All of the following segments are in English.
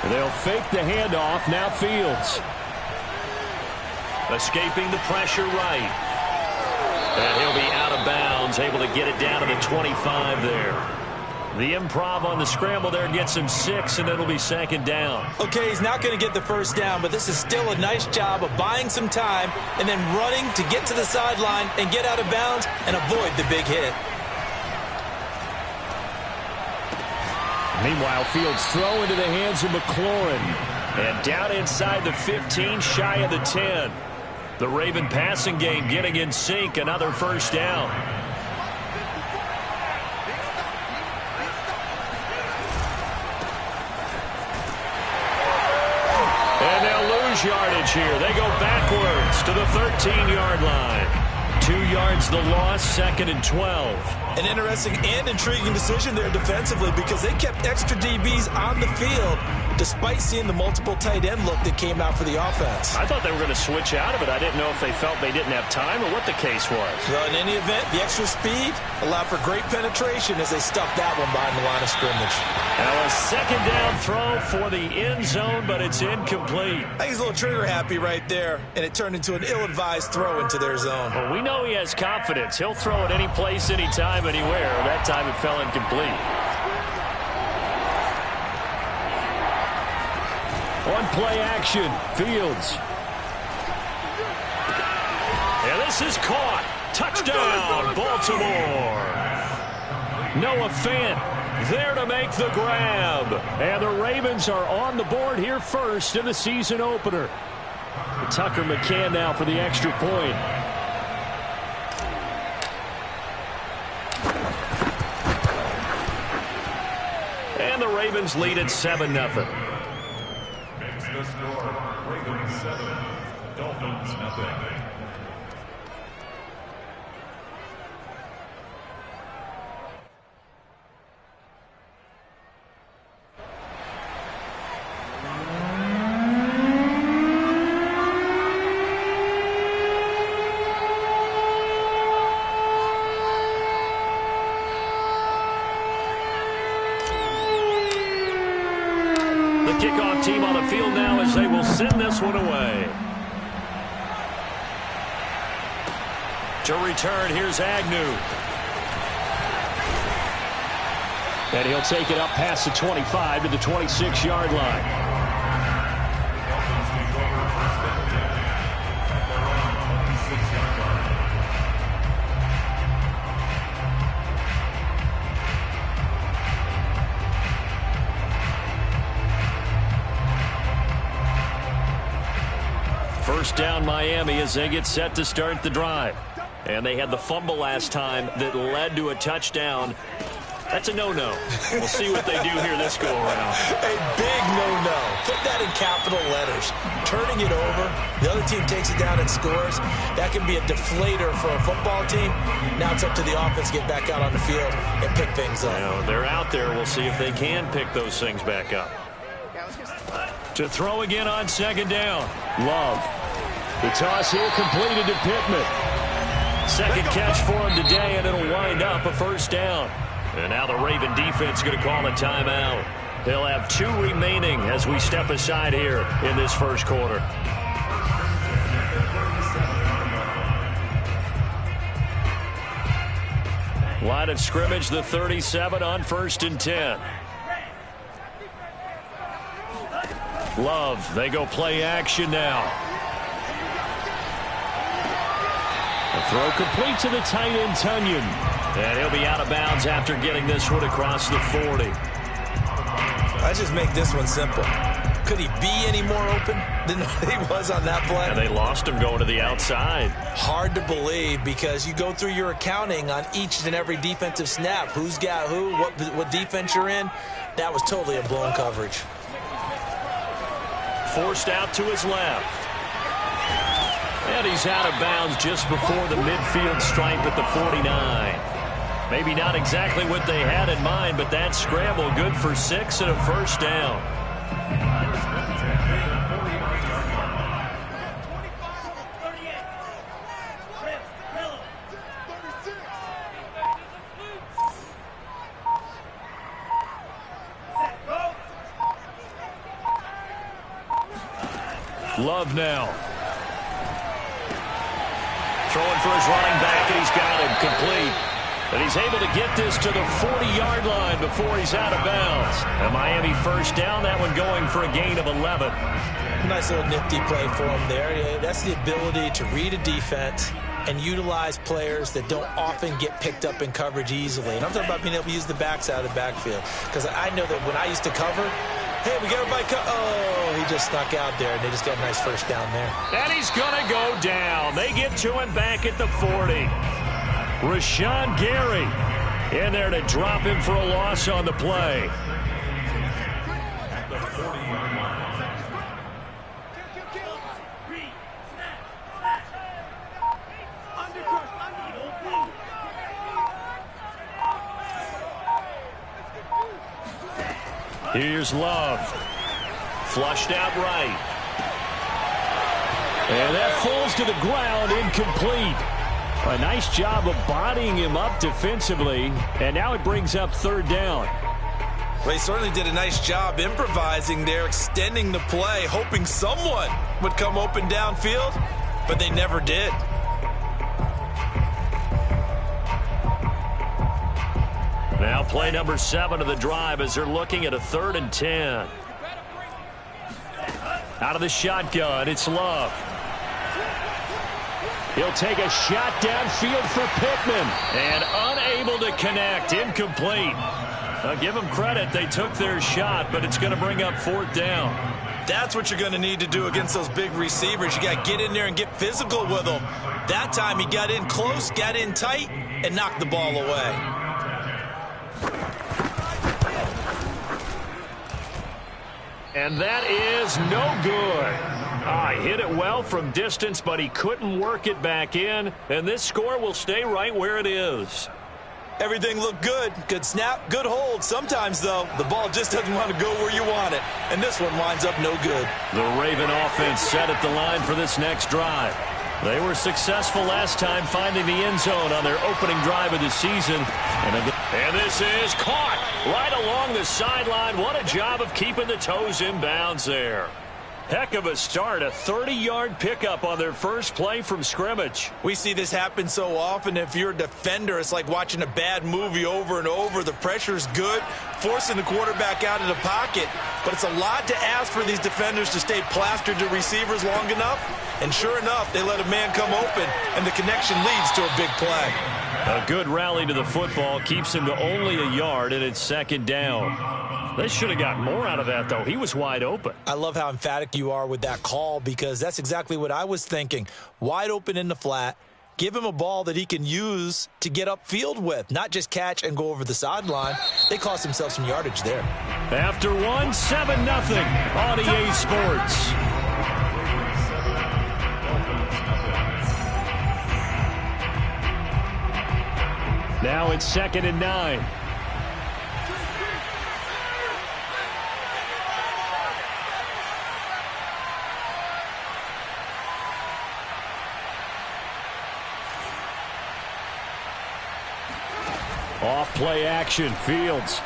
They'll fake the handoff. Now Fields. Escaping the pressure right. And he'll be out of bounds, able to get it down to the 25 there. The improv on the scramble there gets him 6, and it'll be second down. Okay, he's not going to get the first down, but this is still a nice job of buying some time and then running to get to the sideline and get out of bounds and avoid the big hit. Meanwhile, Fields throw into the hands of McLaurin. And down inside the 15, shy of the 10. The Raven passing game getting in sync, another first down. And they'll lose yardage here. They go backwards to the 13-yard line. 2 yards the loss, 2nd and 12. An interesting and intriguing decision there defensively because they kept extra DBs on the field despite seeing the multiple tight end look that came out for the offense. I thought they were going to switch out of it. I didn't know if they felt they didn't have time or what the case was. Well, in any event, the extra speed allowed for great penetration as they stuffed that one behind the line of scrimmage. Now a second down throw for the end zone, but it's incomplete. I think he's a little trigger happy right there, and it turned into an ill-advised throw into their zone. Well, we know he has confidence. He'll throw it any place, anytime, anywhere. That time it fell incomplete. On play action, Fields. And this is caught. Touchdown, Baltimore. Noah Fant there to make the grab. And the Ravens are on the board here first in the season opener. Tucker McCann now for the extra point. And the Ravens lead at 7-0. The score, Ravens 7, Dolphins nothing. Kickoff team on the field now as they will send this one away. To return, here's Agnew. And he'll take it up past the 25 to the 26-yard line. First down Miami as they get set to start the drive. And they had the fumble last time that led to a touchdown. That's a no-no. We'll see what they do here this go-around. A big no-no. Put that in capital letters. Turning it over, the other team takes it down and scores. That can be a deflator for a football team. Now it's up to the offense to get back out on the field and pick things up. Now, they're out there. We'll see if they can pick those things back up. To throw again on second down. Love. The toss here completed to Pittman. Second catch for him today, and it'll wind up a first down. And now the Raven defense going to call a timeout. They'll have 2 remaining as we step aside here in this first quarter. Line of scrimmage, the 37 on 1st and 10. Love, they go play action now. A throw complete to the tight end, Tunyon. And he'll be out of bounds after getting this one across the 40. I just make this one simple. Could he be any more open than he was on that play? And they lost him going to the outside. Hard to believe because you go through your accounting on each and every defensive snap. Who's got who, what defense you're in. That was totally a blown coverage. Forced out to his left. And he's out of bounds just before the midfield stripe at the 49. Maybe not exactly what they had in mind, but that scramble good for 6 and a first down. Love now. Throwing for his running back, and he's got him complete. And he's able to get this to the 40-yard line before he's out of bounds. A Miami first down, that one going for a gain of 11. Nice little nifty play for him there. That's the ability to read a defense and utilize players that don't often get picked up in coverage easily. And I'm talking about being able to use the backs out of the backfield. Because I know that when I used to cover, hey, we got everybody oh, he just snuck out there, and they just got a nice first down there. And he's going to go down. They get to him back at the 40. Rashawn Gary in there to drop him for a loss on the play. Here's Love. Flushed out right. And that falls to the ground, incomplete. A nice job of bodying him up defensively, and now it brings up third down. Well, he certainly did a nice job improvising there, extending the play, hoping someone would come open downfield, but they never did. Now play number 7 of the drive as they're looking at a 3rd and 10. Out of the shotgun, it's Love. He'll take a shot downfield for Pittman. And unable to connect. Incomplete. Give them credit. They took their shot, but it's going to bring up 4th down. That's what you're going to need to do against those big receivers. You got to get in there and get physical with them. That time he got in close, got in tight, and knocked the ball away. And that is no good. Hit it well from distance, but he couldn't work it back in. And this score will stay right where it is. Everything looked good. Good snap, good hold. Sometimes, though, the ball just doesn't want to go where you want it. And this one winds up no good. The Raven offense set at the line for this next drive. They were successful last time finding the end zone on their opening drive of the season. And this is caught right along the sideline. What a job of keeping the toes in bounds there. Heck of a start, a 30-yard pickup on their first play from scrimmage. We see this happen so often. If you're a defender, it's like watching a bad movie over and over. The pressure's good, forcing the quarterback out of the pocket. But it's a lot to ask for these defenders to stay plastered to receivers long enough. And sure enough, they let a man come open, and the connection leads to a big play. A good rally to the football keeps him to only a yard, and it's 2nd down. They should have got more out of that, though. He was wide open. I love how emphatic you are with that call, because that's exactly what I was thinking. Wide open in the flat. Give him a ball that he can use to get upfield with, not just catch and go over the sideline. They cost themselves some yardage there. After 1, 7-0 on EA Sports. Now it's 2nd and 9. Off play action, Fields.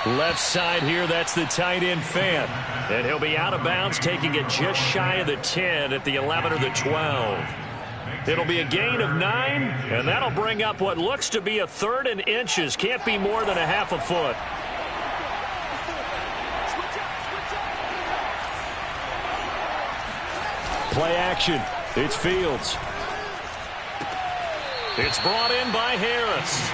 Left side here, that's the tight end Fan. And he'll be out of bounds, taking it just shy of the 10 at the 11 or the 12. It'll be a gain of 9, and that'll bring up what looks to be a 3rd and inches. Can't be more than a half a foot. Play action. It's Fields. It's brought in by Harris.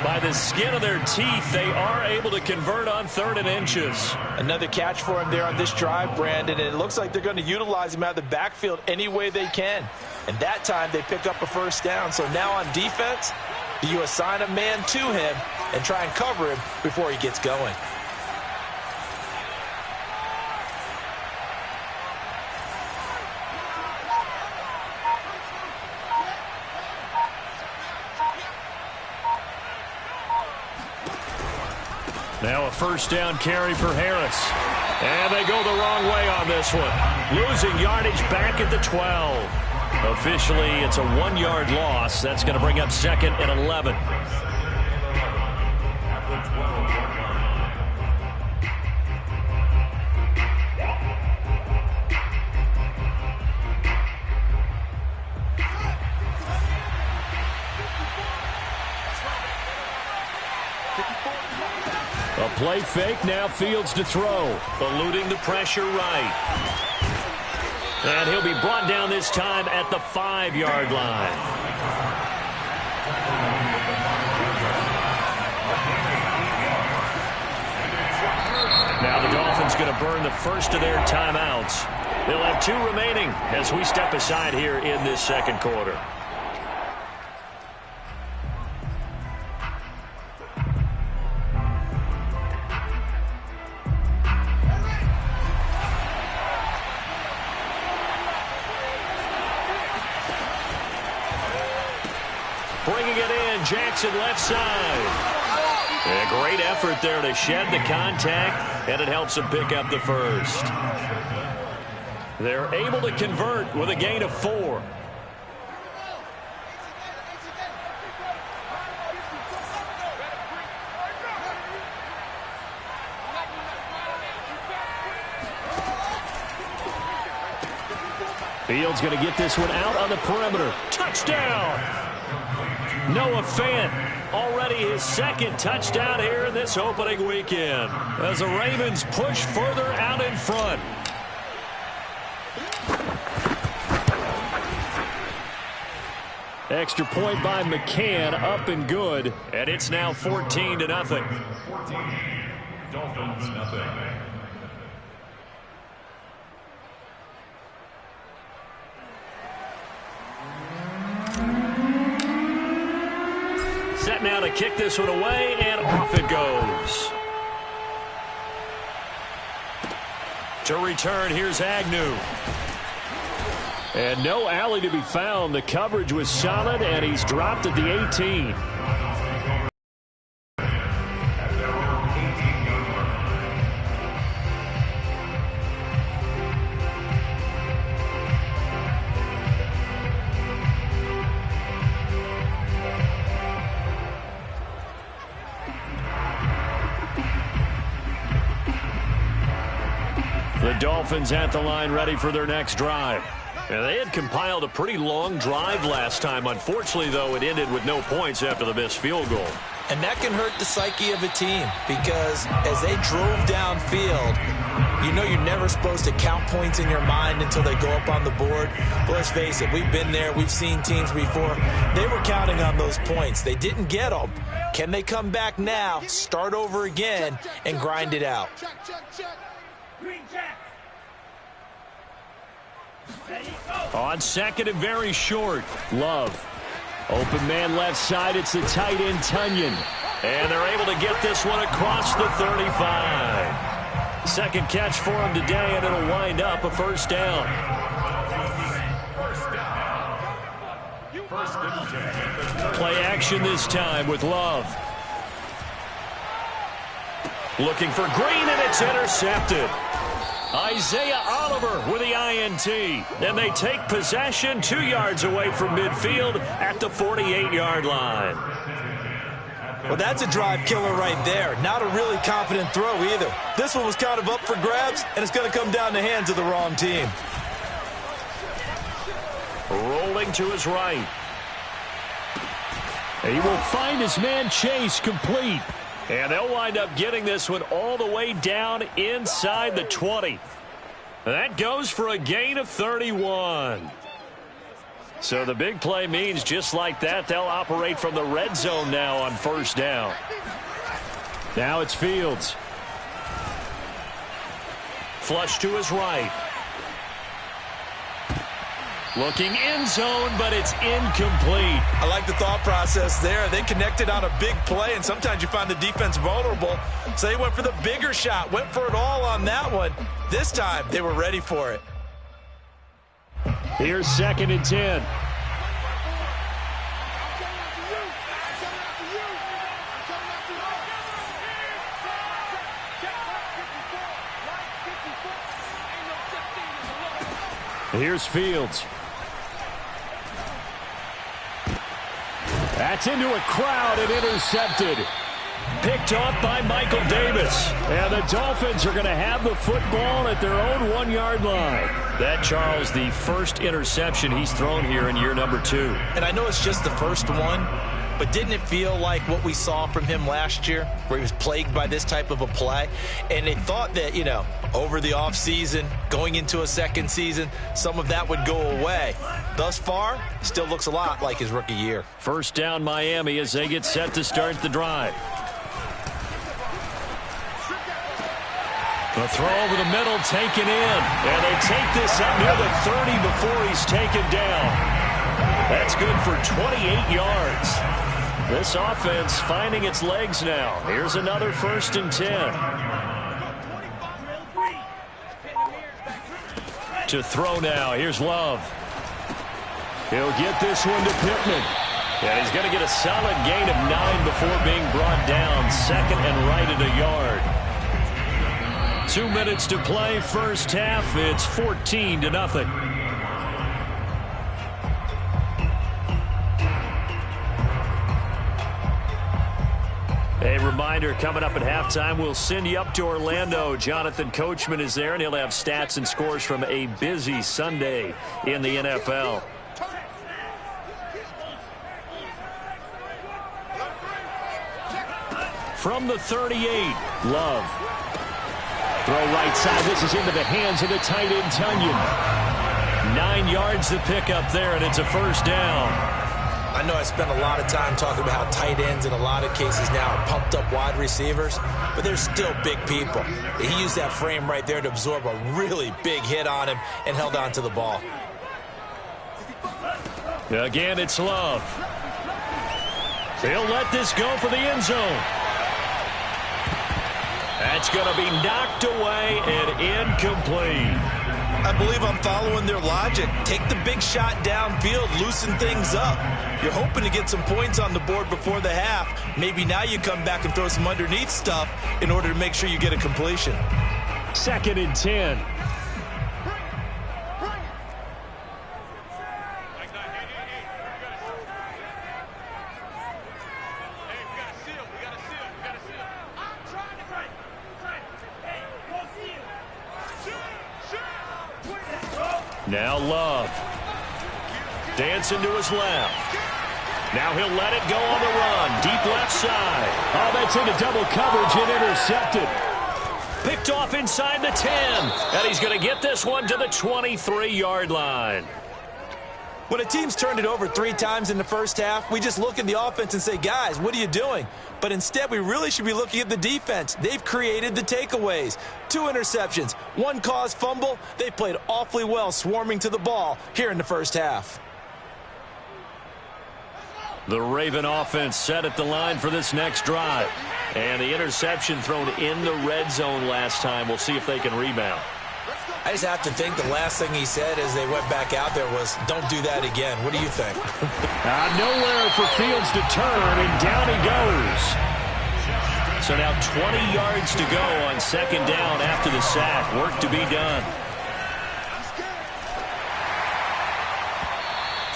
By the skin of their teeth, they are able to convert on 3rd and inches. Another catch for him there on this drive, Brandon, and it looks like they're going to utilize him out of the backfield any way they can. And that time they pick up a first down. So now on defense, do you assign a man to him and try and cover him before he gets going? Now a first down carry for Harris. And they go the wrong way on this one. Losing yardage back at the 12. Officially, it's a 1-yard loss. That's going to bring up 2nd and 11. A play fake, now Fields to throw. Eluding the pressure right. And he'll be brought down this time at the 5-yard line. Now the Dolphins going to burn the first of their timeouts. They'll have 2 remaining as we step aside here in this second quarter. Bringing it in, Jackson left side. A great effort there to shed the contact, and it helps him pick up the first. They're able to convert with a gain of 4. Fields going to get this one out on the perimeter. Touchdown! Noah Fant, already his second touchdown here in this opening weekend, as the Ravens push further out in front. Extra point by McCann, up and good, and it's now 14-0. 14, Dolphins nothing. Set now to kick this one away, and off it goes. To return, here's Agnew. And no alley to be found. The coverage was solid, and he's dropped at the 18. The Dolphins at the line, ready for their next drive. And they had compiled a pretty long drive last time. Unfortunately, though, it ended with no points after the missed field goal. And that can hurt the psyche of a team, because as they drove downfield, you know you're never supposed to count points in your mind until they go up on the board. But let's face it, we've been there. We've seen teams before. They were counting on those points. They didn't get them. Can they come back now, start over again, and grind it out? On second and very short, Love. Open man left side, it's the tight end, Tunyon. And they're able to get this one across the 35. Second catch for him today, and it'll wind up a first down. Play action this time with Love. Looking for Green, and it's intercepted. Isaiah Oliver with the INT. And they take possession 2 yards away from midfield at the 48-yard line. Well, that's a drive killer right there. Not a really confident throw either. This one was kind of up for grabs, and it's going to come down the hands of the wrong team. Rolling to his right. He will find his man Chase complete. And they'll wind up getting this one all the way down inside the 20. That goes for a gain of 31. So the big play means just like that, they'll operate from the red zone now on first down. Now it's Fields. Flush to his right. Looking end zone, but it's incomplete. I like the thought process there. They connected on a big play, and sometimes you find the defense vulnerable. So they went for the bigger shot, went for it all on that one. This time, they were ready for it. Here's 2nd and 10. Here's Fields. That's into a crowd and intercepted. Picked off by Michael Davis. And the Dolphins are going to have the football at their own 1-yard line. That, Charles, the first interception he's thrown here in year number 2. And I know it's just the first one, but didn't it feel like what we saw from him last year, where he was plagued by this type of a play? And they thought that, you know, over the offseason, going into a second season, some of that would go away. Thus far, still looks a lot like his rookie year. First down, Miami, as they get set to start the drive. The throw over the middle, taken in. And they take this up near the 30 before he's taken down. That's good for 28 yards. This offense finding its legs now. Here's another 1st and 10. To throw now. Here's Love. He'll get this one to Pittman. And he's going to get a solid gain of 9 before being brought down. Second and right at a yard. 2 minutes to play, first half. It's 14-0. A reminder, coming up at halftime, we'll send you up to Orlando. Jonathan Coachman is there, and he'll have stats and scores from a busy Sunday in the NFL. From the 38, Love. Throw right side. This is into the hands of the tight end, Tunyon. 9 yards to pick up there, and it's a first down. I know I spent a lot of time talking about how tight ends in a lot of cases now are pumped up wide receivers, but they're still big people. He used that frame right there to absorb a really big hit on him and held on to the ball. Again, it's Love. He'll let this go for the end zone. That's going to be knocked away and incomplete. I believe I'm following their logic. Take the big shot downfield, loosen things up. You're hoping to get some points on the board before the half. Maybe now you come back and throw some underneath stuff in order to make sure you get a completion. 2nd and 10. Now Love. Dancing to his left. Now he'll let it go on the run. Deep left side. Oh, that's into double coverage and intercepted. Picked off inside the 10. And he's going to get this one to the 23-yard line. When a team's turned it over 3 times in the first half, we just look at the offense and say, guys, what are you doing? But instead, we really should be looking at the defense. They've created the takeaways. 2 interceptions, 1 caused fumble. They played awfully well swarming to the ball here in the first half. The Raven offense set at the line for this next drive. And the interception thrown in the red zone last time. We'll see if they can rebound. I just have to think the last thing he said as they went back out there was, don't do that again. What do you think? Nowhere for Fields to turn, and down he goes. So now 20 yards to go on 2nd down after the sack. Work to be done.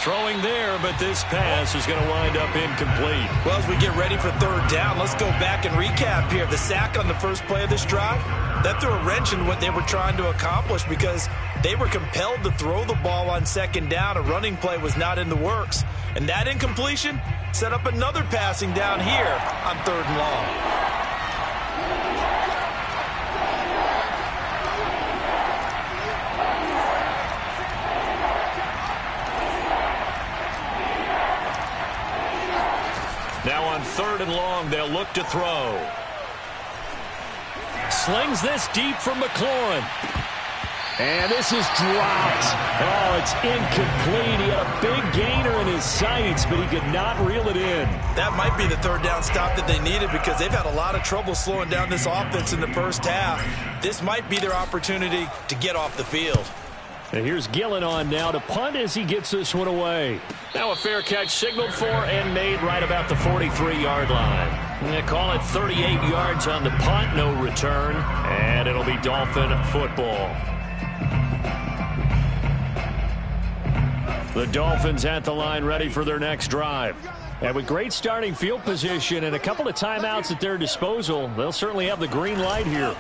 Throwing there, but this pass is going to wind up incomplete. Well, as we get ready for 3rd down, let's go back and recap here. The sack on the first play of this drive, that threw a wrench in what they were trying to accomplish because they were compelled to throw the ball on 2nd down. A running play was not in the works. And that incompletion set up another passing down here on 3rd and long. Now on 3rd and long, they'll look to throw. Slings this deep from McLaurin. And this is dropped. Oh, it's incomplete. He had a big gainer in his sights, but he could not reel it in. That might be the 3rd down stop that they needed because they've had a lot of trouble slowing down this offense in the first half. This might be their opportunity to get off the field. And here's Gillen on now to punt as he gets this one away. Now a fair catch signaled for and made right about the 43-yard line. They call it 38 yards on the punt, no return, and it'll be Dolphin football. The Dolphins at the line ready for their next drive. And with great starting field position and a couple of timeouts at their disposal, they'll certainly have the green light here.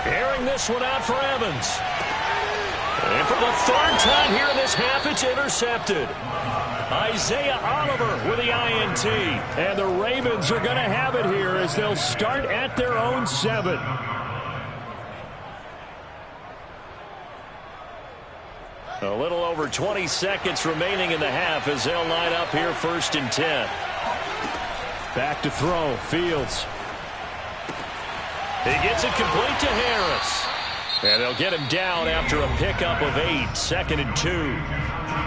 Airing this one out for Evans. And for the third time here in this half, it's intercepted. Isaiah Oliver with the INT. And the Ravens are going to have it here as they'll start at their own 7. A little over 20 seconds remaining in the half as they'll line up here 1st and 10. Back to throw. Fields. He gets it complete to Harris. And they'll get him down after a pickup of 8. 2nd and 2.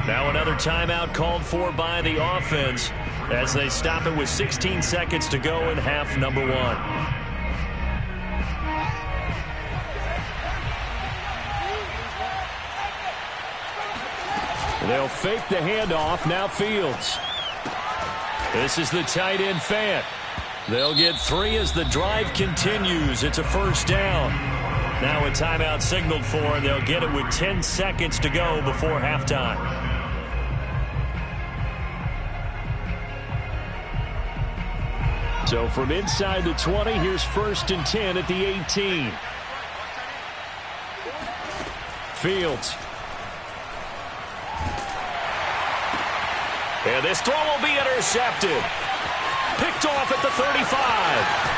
Now another timeout called for by the offense as they stop it with 16 seconds to go in half number 1. They'll fake the handoff. Now Fields. This is the tight end Fant. They'll get 3 as the drive continues. It's a 1st down. Now a timeout signaled for, and they'll get it with 10 seconds to go before halftime. So from inside the 20, here's 1st and 10 at the 18. Fields. And this throw will be intercepted. Picked off at the 35.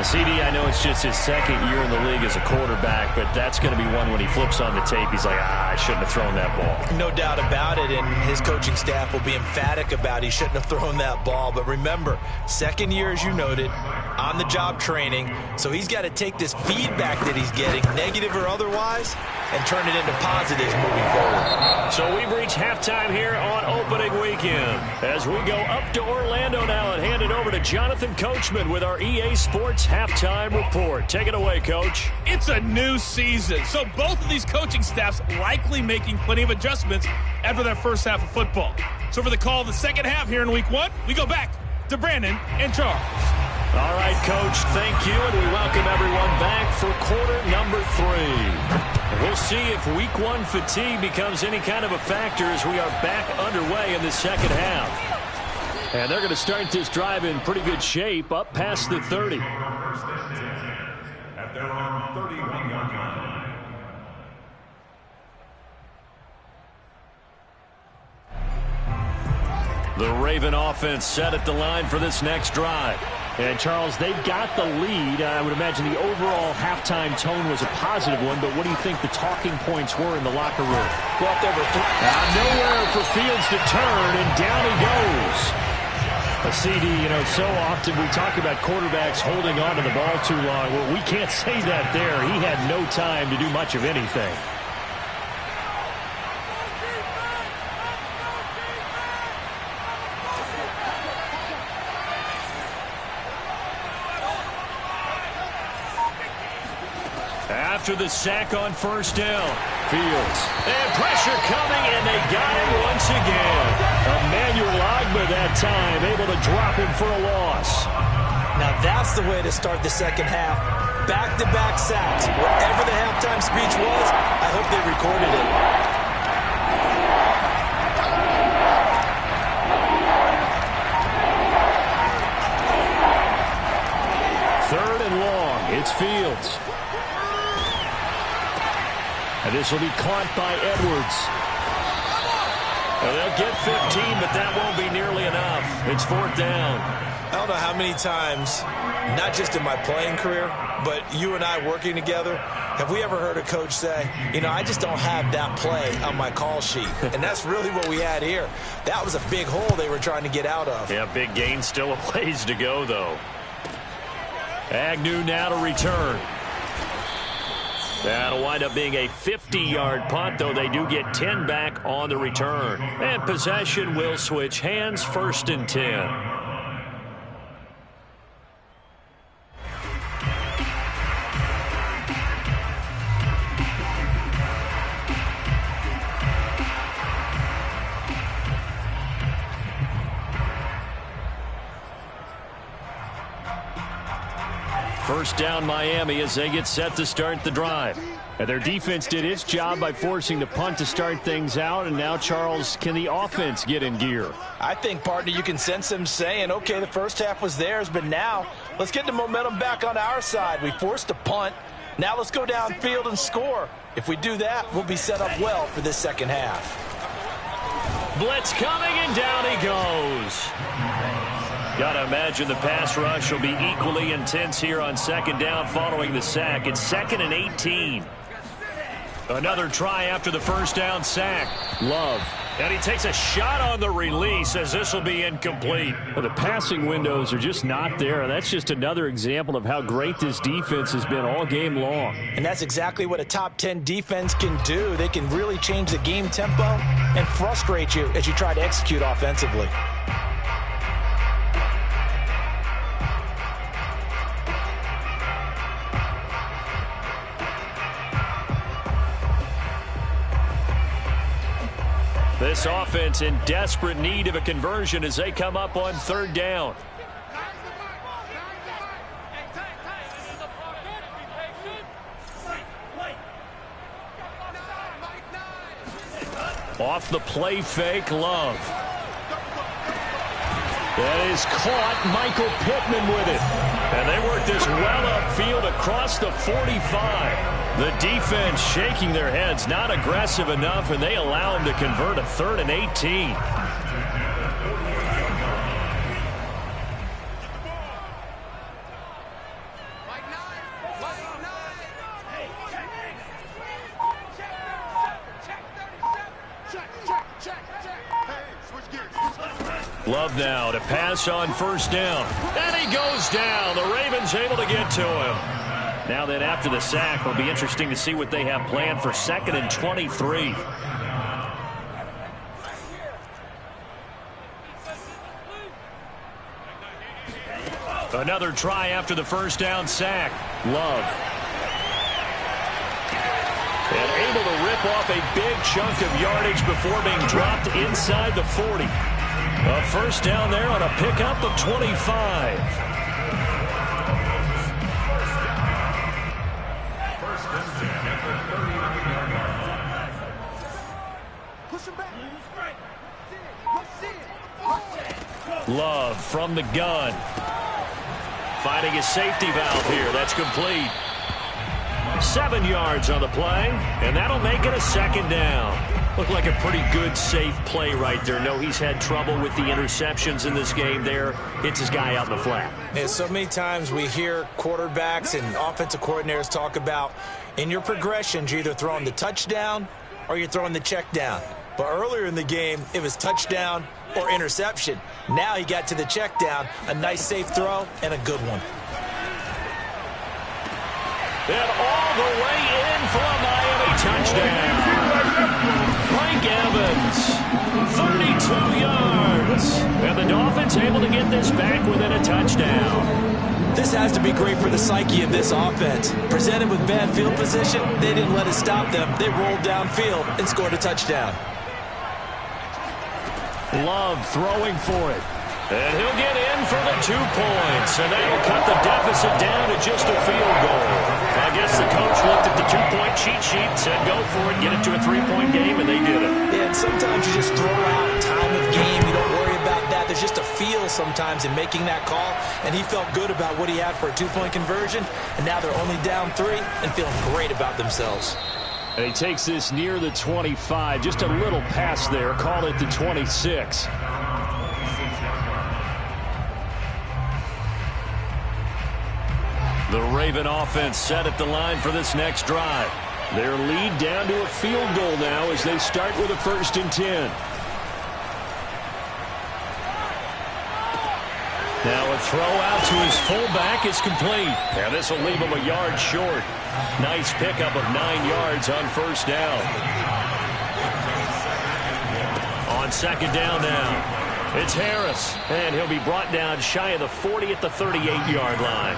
CD, I know it's just his 2nd year in the league as a quarterback, but that's going to be one when he flips on the tape. He's like, I shouldn't have thrown that ball. No doubt about it, and his coaching staff will be emphatic about he shouldn't have thrown that ball. But remember, 2nd year, as you noted, on-the-job training, so he's got to take this feedback that he's getting, negative or otherwise, and turn it into positives moving forward. So we've reached halftime here on opening weekend. As we go up to Orlando now and hand it over to Jonathan Coachman with our EA Sports halftime report. Take it away, Coach. It's a new season, so both of these coaching staffs likely making plenty of adjustments after their first half of football. So for the call of the second half here in week 1, we go back to Brandon and Charles. All right, Coach, thank you, and we welcome everyone back for quarter number 3. We'll see if week 1 fatigue becomes any kind of a factor as we are back underway in the second half. And they're going to start this drive in pretty good shape, up past the 30. At their own 31-yard line. The Raven offense set at the line for this next drive. And, Charles, they've got the lead. I would imagine the overall halftime tone was a positive one, but what do you think the talking points were in the locker room? Well, there were nowhere for Fields to turn, and down he goes. A CD, so often we talk about quarterbacks holding on to the ball too long. Well, we can't say that there. He had no time to do much of anything. After the sack on 1st down. Fields. And pressure coming, and they got him once again. Emmanuel Ogbah that time, able to drop him for a loss. Now that's the way to start the second half. Back-to-back sacks. Whatever the halftime speech was, I hope they recorded it. Third and long. It's Fields. And this will be caught by Edwards. Well, they'll get 15, but that won't be nearly enough. It's 4th down. I don't know how many times, not just in my playing career, but you and I working together, have we ever heard a coach say, I just don't have that play on my call sheet. And that's really what we had here. That was a big hole they were trying to get out of. Yeah, big gain, still a ways to go, though. Agnew now to return. That'll wind up being a 50-yard punt, though they do get 10 back on the return. And possession will switch hands, 1st and 10. First down Miami as they get set to start the drive. And their defense did its job by forcing the punt to start things out. And now, Charles, can the offense get in gear? I think, partner, you can sense them saying, okay, the first half was theirs, but now let's get the momentum back on our side. We forced a punt. Now let's go downfield and score. If we do that, we'll be set up well for this second half. Blitz coming, and down he goes. Got to imagine the pass rush will be equally intense here on second down following the sack. It's 2nd and 18. Another try after the first down sack. Love. And he takes a shot on the release as this will be incomplete. Well, the passing windows are just not there. That's just another example of how great this defense has been all game long. And that's exactly what a top 10 defense can do. They can really change the game tempo and frustrate you as you try to execute offensively. This offense in desperate need of a conversion as they come up on third down. Off the play fake, Love. That is caught. Michael Pittman with it. And they work this well upfield across the 45. The defense shaking their heads, not aggressive enough, and they allow him to convert a 3rd and 18. Love now to pass on first down. And he goes down. The Ravens able to get to him. Now then, after the sack, it'll be interesting to see what they have planned for 2nd and 23. Another try after the first down sack. Love. And able to rip off a big chunk of yardage before being dropped inside the 40. A first down there on a pickup of 25. Love from the gun. Finding his safety valve here. That's complete. 7 yards on the play, and that'll make it a 2nd down. Looked like a pretty good, safe play right there. No, he's had trouble with the interceptions in this game there. Hits his guy out in the flat. And so many times we hear quarterbacks and offensive coordinators talk about in your progressions, you're either throwing the touchdown or you're throwing the check down. But earlier in the game, it was touchdown or interception. Now he got to the check down, a nice safe throw, and a good one. And all the way in for a Miami touchdown. Mike Evans, 32 yards. And the Dolphins able to get this back within a touchdown. This has to be great for the psyche of this offense. Presented with bad field position, they didn't let it stop them. They rolled downfield and scored a touchdown. Love throwing for it. And he'll get in for the 2 points. And that'll cut the deficit down to just a field goal. I guess the coach looked at the 2-point cheat sheet, said go for it, get it to a 3-point game, and they did it. Yeah, and sometimes you just throw out time of game. You don't worry about that. There's just a feel sometimes in making that call. And he felt good about what he had for a 2-point conversion. And now they're only down 3 and feeling great about themselves. And he takes this near the 25. Just a little pass there. Call it the 26. The Raven offense set at the line for this next drive. Their lead down to a field goal now as they start with a 1st and 10. Now a throw out to his fullback is complete. And this will leave him a yard short. Nice pickup of 9 yards on first down. On 2nd down now, it's Harris. And he'll be brought down shy of the 40 at the 38-yard line.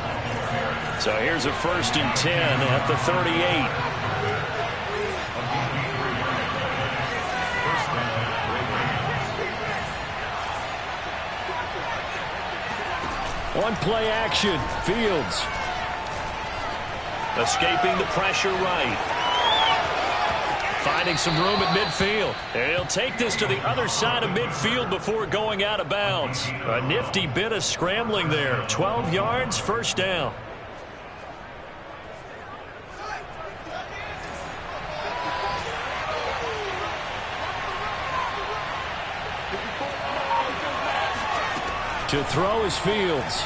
So here's a 1st and 10 at the 38. On play action, Fields. Escaping the pressure right. Finding some room at midfield. And he'll take this to the other side of midfield before going out of bounds. A nifty bit of scrambling there. 12 yards, 1st down. To throw is Fields.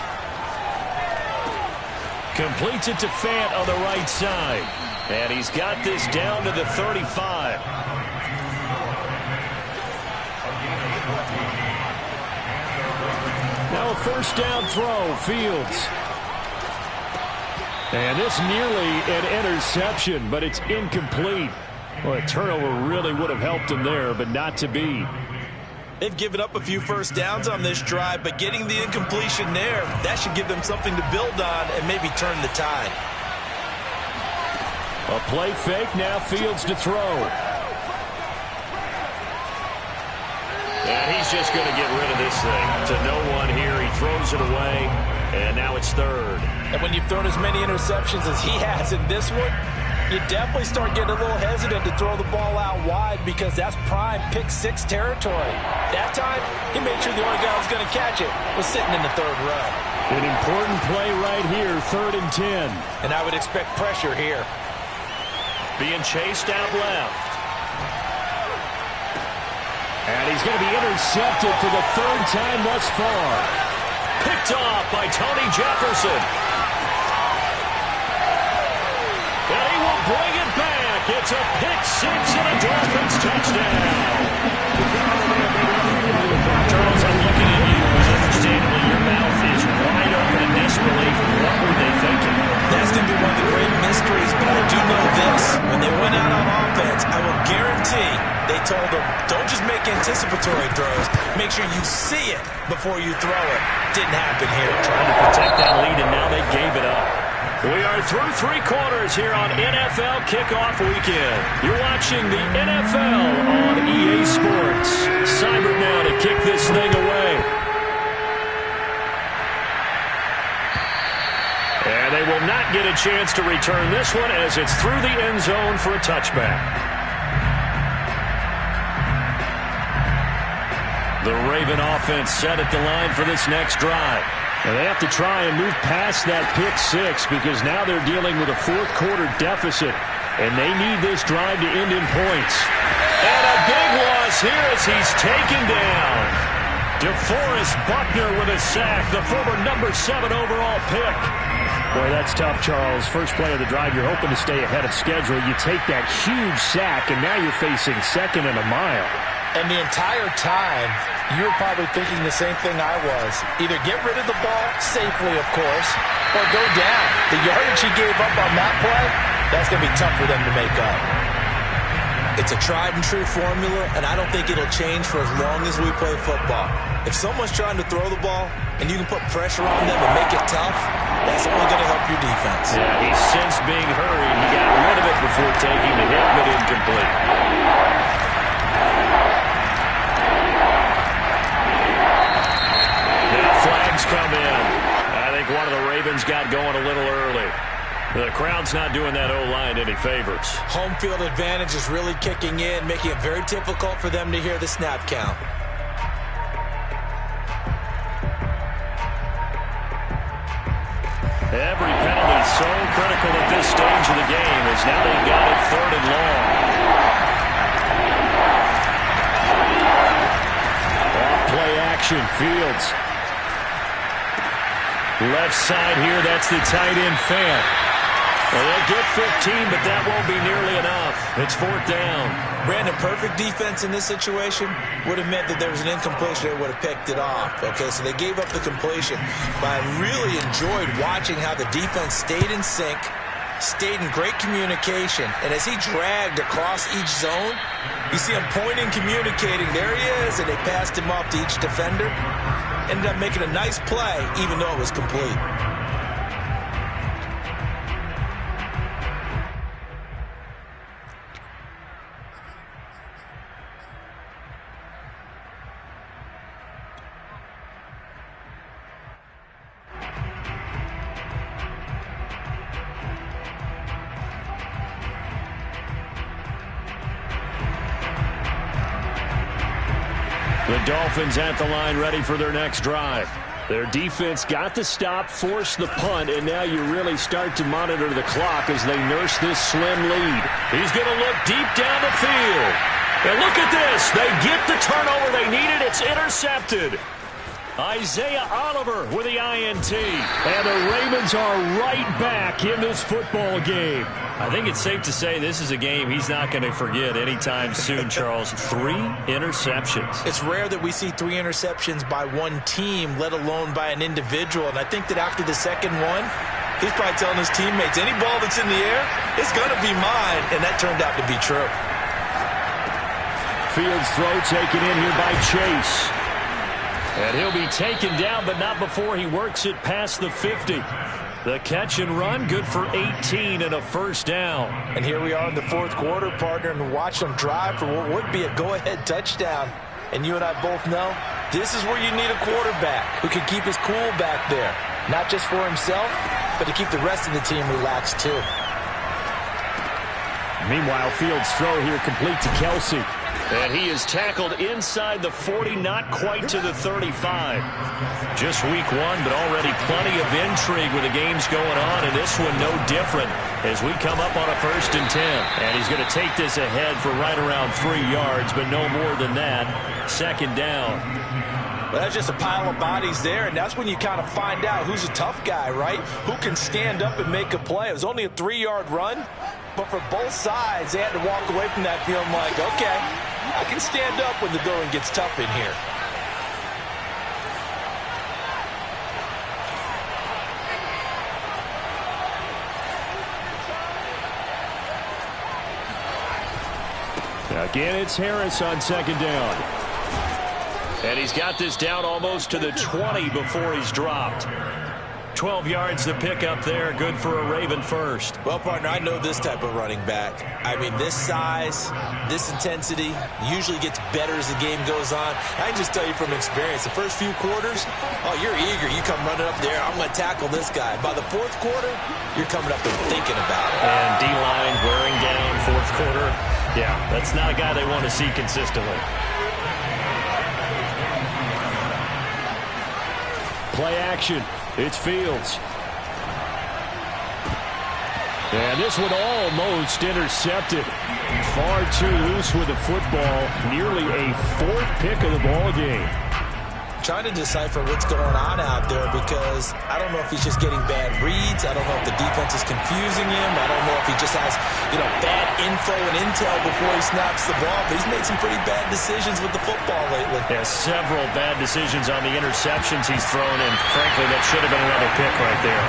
Completes it to Fant on the right side. And he's got this down to the 35. Now a first down throw, Fields. And this nearly an interception, but it's incomplete. Well, a turnover really would have helped him there, but not to be. They've given up a few first downs on this drive, but getting the incompletion there, that should give them something to build on and maybe turn the tide. A play fake, now Fields to throw. And he's just going to get rid of this thing. To no one here, he throws it away, and now it's third. And when you've thrown as many interceptions as he has in this one, you definitely start getting a little hesitant to throw the ball out wide because that's prime pick six territory. That time, he made sure the only guy who was going to catch it was sitting in the third row. An important play right here, 3rd and 10. And I would expect pressure here. Being chased out left. And he's going to be intercepted for the 3rd time thus far. Picked off by Tony Jefferson. And he will bring it back. It's a pick six and a Dolphins touchdown. Charles, I'm looking at you. Understandably, your mouth is wide open in disbelief. What were they thinking? That's going to be one of the great mysteries, but I do know this. When they went out on offense, I will guarantee they told them, don't just make anticipatory throws. Make sure you see it before you throw it. Didn't happen here. Trying to protect that lead, and now they gave it up. We are through 3 quarters here on NFL Kickoff Weekend. You're watching the NFL on EA Sports. Cyber now to kick this thing away. And they will not get a chance to return this one as it's through the end zone for a touchback. The Raven offense set at the line for this next drive. And they have to try and move past that pick six because now they're dealing with a 4th quarter deficit. And they need this drive to end in points. And a big loss here as he's taken down. DeForest Buckner with a sack, the former number 7 overall pick. Boy, that's tough, Charles. First play of the drive, you're hoping to stay ahead of schedule. You take that huge sack, and now you're facing 2nd and a mile. And the entire time, you were probably thinking the same thing I was. Either get rid of the ball, safely of course, or go down. The yardage he gave up on that play, that's going to be tough for them to make up. It's a tried and true formula, and I don't think it'll change for as long as we play football. If someone's trying to throw the ball, and you can put pressure on them and make it tough, that's only going to help your defense. Yeah, he's since being hurried. He got rid of it before taking the hit, but incomplete. Flags come in. I think one of the Ravens got going a little early. The crowd's not doing that O-line any favors. Home field advantage is really kicking in, making it very difficult for them to hear the snap count. Every penalty so critical at this stage of the game as now they've got it 3rd and long. Off play action, Fields. Left side here, that's the tight end Fant. Well, they'll get 15, but that won't be nearly enough. It's 4th down. Brandon, perfect defense in this situation would have meant that there was an incompletion. They would have picked it off. Okay, so they gave up the completion. But I really enjoyed watching how the defense stayed in sync, stayed in great communication. And as he dragged across each zone, you see him pointing, communicating. There he is, and they passed him off to each defender. Ended up making a nice play, even though it was complete. The Dolphins at the line ready for their next drive. Their defense got the stop, forced the punt, and now you really start to monitor the clock as they nurse this slim lead. He's going to look deep down the field. And look at this. They get the turnover they needed. It's intercepted. Isaiah Oliver with the INT. And the Ravens are right back in this football game. I think it's safe to say this is a game he's not going to forget anytime soon, Charles. 3 interceptions. It's rare that we see 3 interceptions by one team, let alone by an individual. And I think that after the second one, he's probably telling his teammates, any ball that's in the air, it's going to be mine. And that turned out to be true. Fields throw taken in here by Chase. And he'll be taken down, but not before he works it past the 50. The catch and run, good for 18 and a first down. And here we are in the fourth quarter, partner, and watch them drive for what would be a go-ahead touchdown. And you and I both know this is where you need a quarterback who can keep his cool back there. Not just for himself, but to keep the rest of the team relaxed too. Meanwhile, Fields' throw here complete to Kelsey. And he is tackled inside the 40, not quite to the 35. Just week 1, but already plenty of intrigue with the games going on, and this one no different as we come up on a 1st and 10. And he's going to take this ahead for right around 3 yards, but no more than that. 2nd down. Well, that's just a pile of bodies there, and that's when you kind of find out who's a tough guy, right? Who can stand up and make a play. It was only a 3-yard run, but for both sides, they had to walk away from that feeling like, okay, I can stand up when the going gets tough in here. Again, it's Harris on 2nd down. And he's got this down almost to the 20 before he's dropped. 12 yards to pick up there. Good for a Raven first. Well, partner, I know this type of running back. I mean, this size, this intensity usually gets better as the game goes on. I can just tell you from experience, the first few quarters, oh, you're eager. You come running up there, I'm going to tackle this guy. By the 4th quarter, you're coming up and thinking about it. And D-line wearing down 4th quarter. Yeah, that's not a guy they want to see consistently. Play action. It's Fields. And this one almost intercepted. Far too loose with the football. Nearly a 4th pick of the ball game. Trying to decipher what's going on out there because I don't know if he's just getting bad reads. I don't know if the defense is confusing him. I don't know if he just has, bad info and intel before he snaps the ball. But he's made some pretty bad decisions with the football lately. Yeah, several bad decisions on the interceptions he's thrown, and frankly, that should have been another pick right there.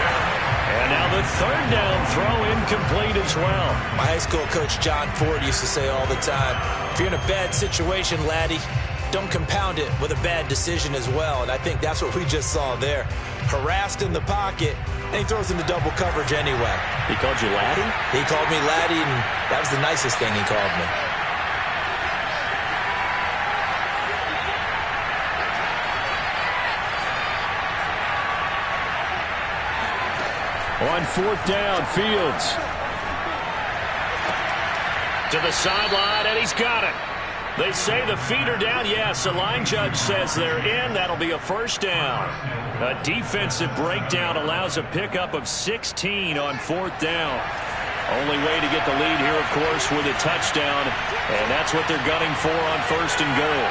And now the 3rd down throw incomplete as well. My high school coach, John Ford, used to say all the time, if you're in a bad situation, laddie, don't compound it with a bad decision as well. And I think that's what we just saw there. Harassed in the pocket, and he throws into double coverage anyway. He called you laddie? He called me laddie, and that was the nicest thing he called me. On 4th down, Fields. To the sideline, and he's got it. They say the feet are down. Yes, the line judge says they're in. That'll be a 1st down. A defensive breakdown allows a pickup of 16 on 4th down. Only way to get the lead here, of course, with a touchdown. And that's what they're gunning for on 1st and goal.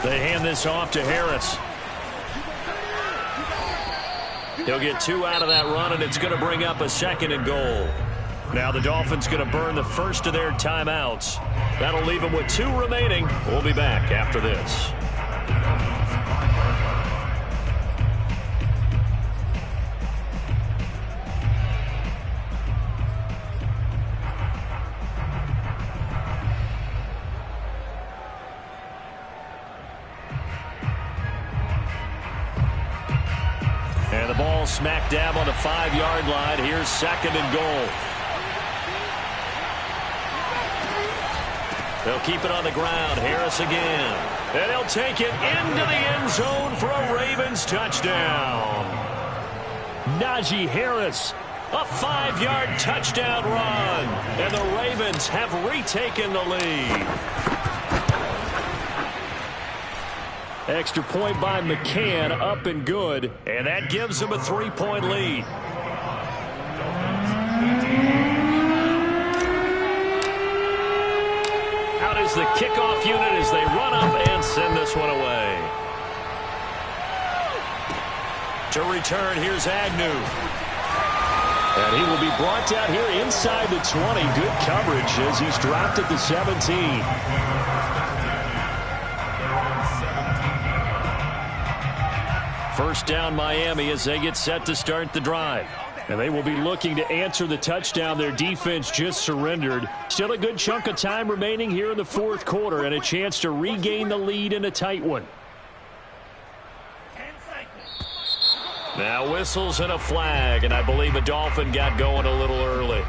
They hand this off to Harris. He'll get 2 out of that run, and it's going to bring up a 2nd and goal. Now the Dolphins going to burn the first of their timeouts. That'll leave them with 2 remaining. We'll be back after this. And the ball smack dab on the 5-yard line. Here's 2nd and goal. They'll keep it on the ground. Harris again. And he'll take it into the end zone for a Ravens touchdown. Najee Harris A 5-yard touchdown run. And the Ravens have retaken the lead. Extra point by McCann, up and good. And that gives them a 3-point lead. Out is the kickoff unit as they run up and send this one away. To return, here's Agnew. And he will be brought down here inside the 20. Good coverage as he's dropped at the 17. First down Miami as they get set to start the drive. And they will be looking to answer the touchdown their defense just surrendered. Still a good chunk of time remaining here in the fourth quarter and a chance to regain the lead in a tight one. Now whistles and a flag, and I believe a Dolphin got going a little early.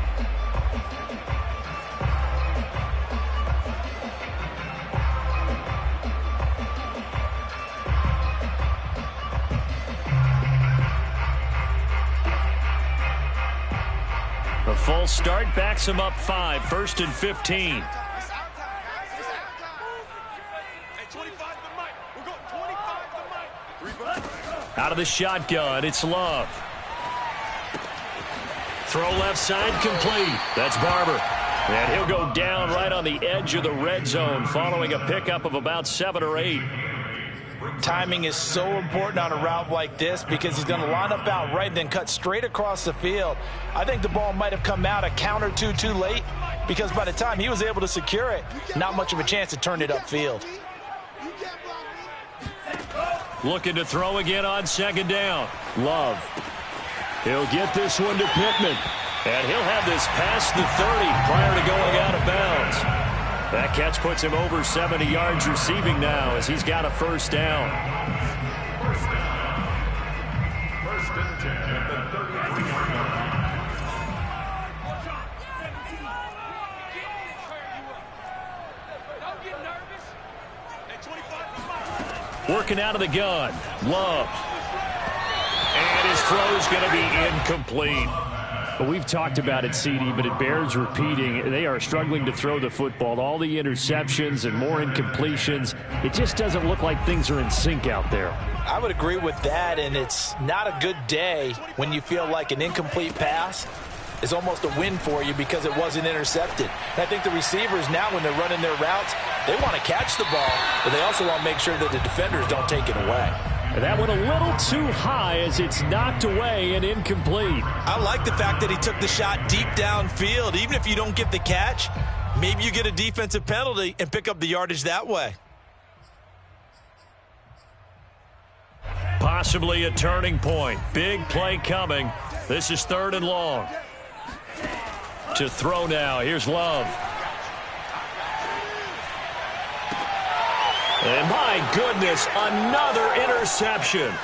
A full start backs him up 5, 1st and 15. Out of the shotgun, it's Love. Throw left side complete. That's Barber. And he'll go down right on the edge of the red zone following a pickup of about 7 or 8. Timing is so important on a route like this because he's going to line up out right and then cut straight across the field. I think the ball might have come out a count or two too late because by the time he was able to secure it, not much of a chance to turn it upfield. Looking to throw again on 2nd down. Love. He'll get this one to Pittman. And he'll have this past the 30 prior to going out of bounds. That catch puts him over 70 yards receiving now as he's got a first down. First and 10 at the 33-yard line. Working out of the gun. Love. And his throw's going to be incomplete. Well, we've talked about it, CD, but it bears repeating. They are struggling to throw the football. All the interceptions and more incompletions. It just doesn't look like things are in sync out there. I would agree with that, and it's not a good day when you feel like an incomplete pass is almost a win for you because it wasn't intercepted. And I think the receivers now, when they're running their routes, they want to catch the ball, but they also want to make sure that the defenders don't take it away. And that went a little too high as it's knocked away and incomplete. I like the fact that he took the shot deep downfield. Even if you don't get the catch, maybe you get a defensive penalty and pick up the yardage that way. Possibly a turning point. Big play coming. This is 3rd and long. To throw now. Here's Love. And my goodness, another interception.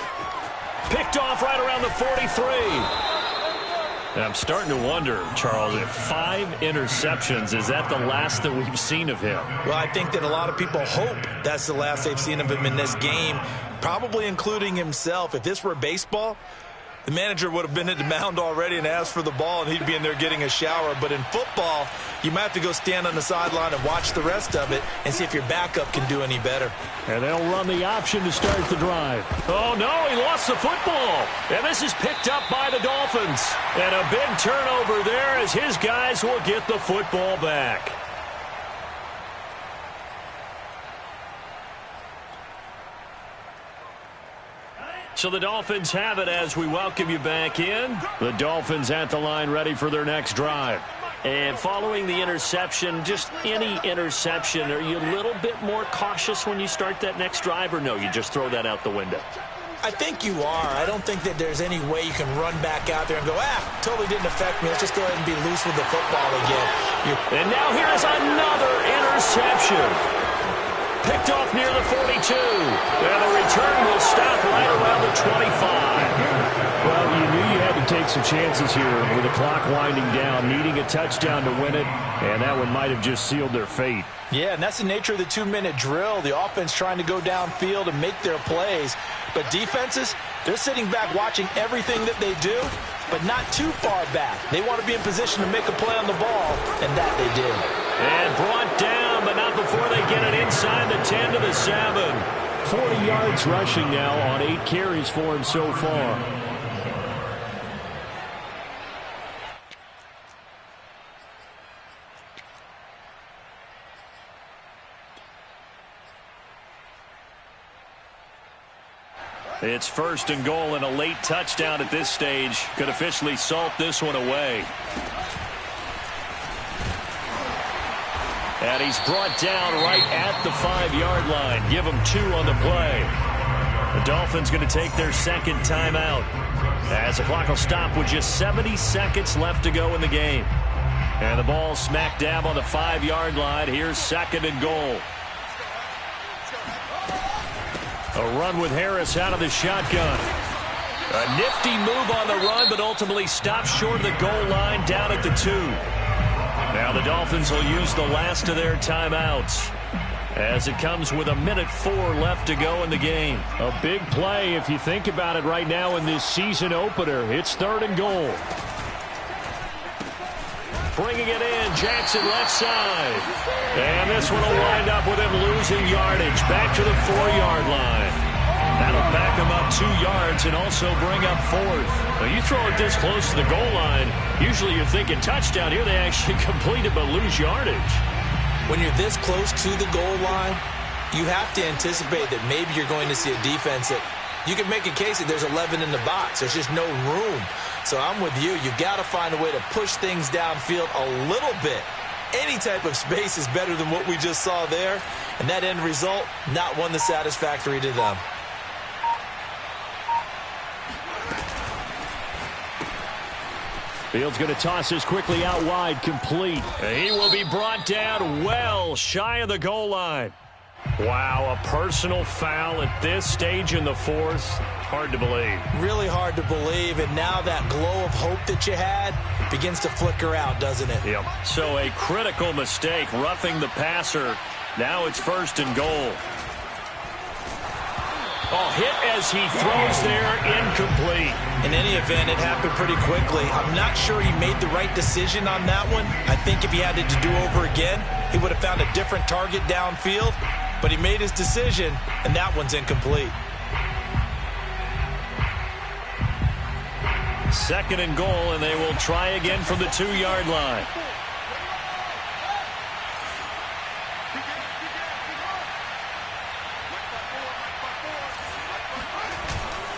Picked off right around the 43. And I'm starting to wonder, Charles, if 5 interceptions, is that the last that we've seen of him? Well, I think that a lot of people hope that's the last they've seen of him in this game, probably including himself. If this were baseball, the manager would have been at the mound already and asked for the ball, and he'd be in there getting a shower. But in football, you might have to go stand on the sideline and watch the rest of it and see if your backup can do any better. And they'll run the option to start the drive. Oh, no, he lost the football. And this is picked up by the Dolphins. And a big turnover there as his guys will get the football back. So the Dolphins have it as we welcome you back in. The Dolphins at the line ready for their next drive. And following the interception, just any interception, are you a little bit more cautious when you start that next drive, or no, you just throw that out the window? I think you are. I don't think that there's any way you can run back out there and go, totally didn't affect me. Let's just go ahead and be loose with the football again. And now here's another interception. Picked off near the 42. And the return will stop right around the 25. Well, you knew you had to take some chances here with the clock winding down, needing a touchdown to win it, and that one might have just sealed their fate. Yeah, and that's the nature of the 2-minute drill. The offense trying to go downfield and make their plays. But defenses, they're sitting back watching everything that they do, but not too far back. They want to be in position to make a play on the ball, and that they did. And brought down, but not before they get it inside the 10 to the 7. 40 yards rushing now on 8 carries for him so far. It's 1st and goal, and a late touchdown at this stage could officially salt this one away. And he's brought down right at the 5-yard line. Give him 2 on the play. The Dolphins going to take their second timeout as the clock will stop with just 70 seconds left to go in the game. And the ball smack dab on the 5-yard line. Here's 2nd and goal. A run with Harris out of the shotgun. A nifty move on the run, but ultimately stopped short of the goal line down at the 2. Now the Dolphins will use the last of their timeouts as it comes with 1:04 left to go in the game. A big play if you think about it right now in this season opener. It's 3rd and goal. Bringing it in, Jackson left side. And this one will wind up with him losing yardage back to the 4-yard line. That'll back him up 2 yards and also bring up 4th. Now you throw it this close to the goal line, usually you're thinking touchdown. Here they actually complete it but lose yardage. When you're this close to the goal line, you have to anticipate that maybe you're going to see a defense that you can make a case that there's 11 in the box. There's just no room. So I'm with you. You've got to find a way to push things downfield a little bit. Any type of space is better than what we just saw there. And that end result, not one that's satisfactory to them. Fields going to toss this quickly out wide, complete. He will be brought down well shy of the goal line. Wow, a personal foul at this stage in the 4th. Hard to believe. Really hard to believe, and now that glow of hope that you had begins to flicker out, doesn't it? Yep. So a critical mistake, roughing the passer. Now it's 1st and goal. Oh, hit as he throws there, incomplete. In any event, it happened pretty quickly. I'm not sure he made the right decision on that one. I think if he had it to do over again, he would have found a different target downfield. But he made his decision, and that one's incomplete. 2nd and goal, and they will try again from the 2-yard line.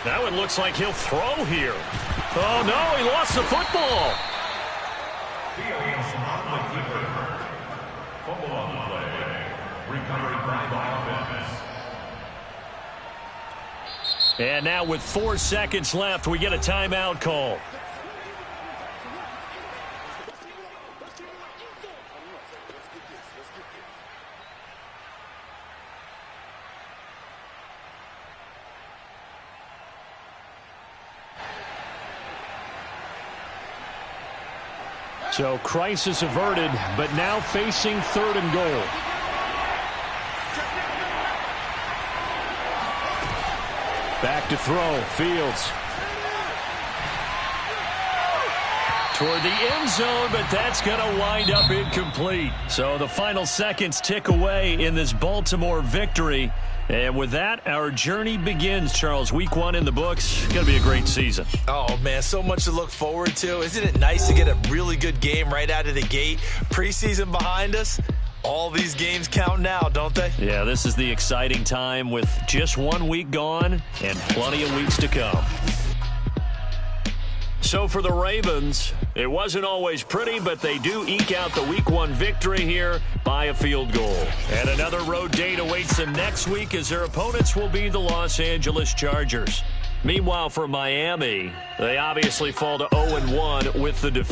That one looks like he'll throw here. Oh, no, he lost the football. Fumble on the play. Recovered by the offense. And now with 4 seconds left, we get a timeout call. So crisis averted, but now facing 3rd and goal. Back to throw, Fields. Toward the end zone, but that's going to wind up incomplete. So the final seconds tick away in this Baltimore victory. And with that, our journey begins, Charles. Week 1 in the books. Going to be a great season. Oh, man, so much to look forward to. Isn't it nice to get a really good game right out of the gate? Preseason behind us. All these games count now, don't they? Yeah, this is the exciting time with just 1 week gone and plenty of weeks to come. So for the Ravens, it wasn't always pretty, but they do eke out the Week 1 victory here by a field goal. And another road date awaits them next week as their opponents will be the Los Angeles Chargers. Meanwhile, for Miami, they obviously fall to 0-1 with the defeat.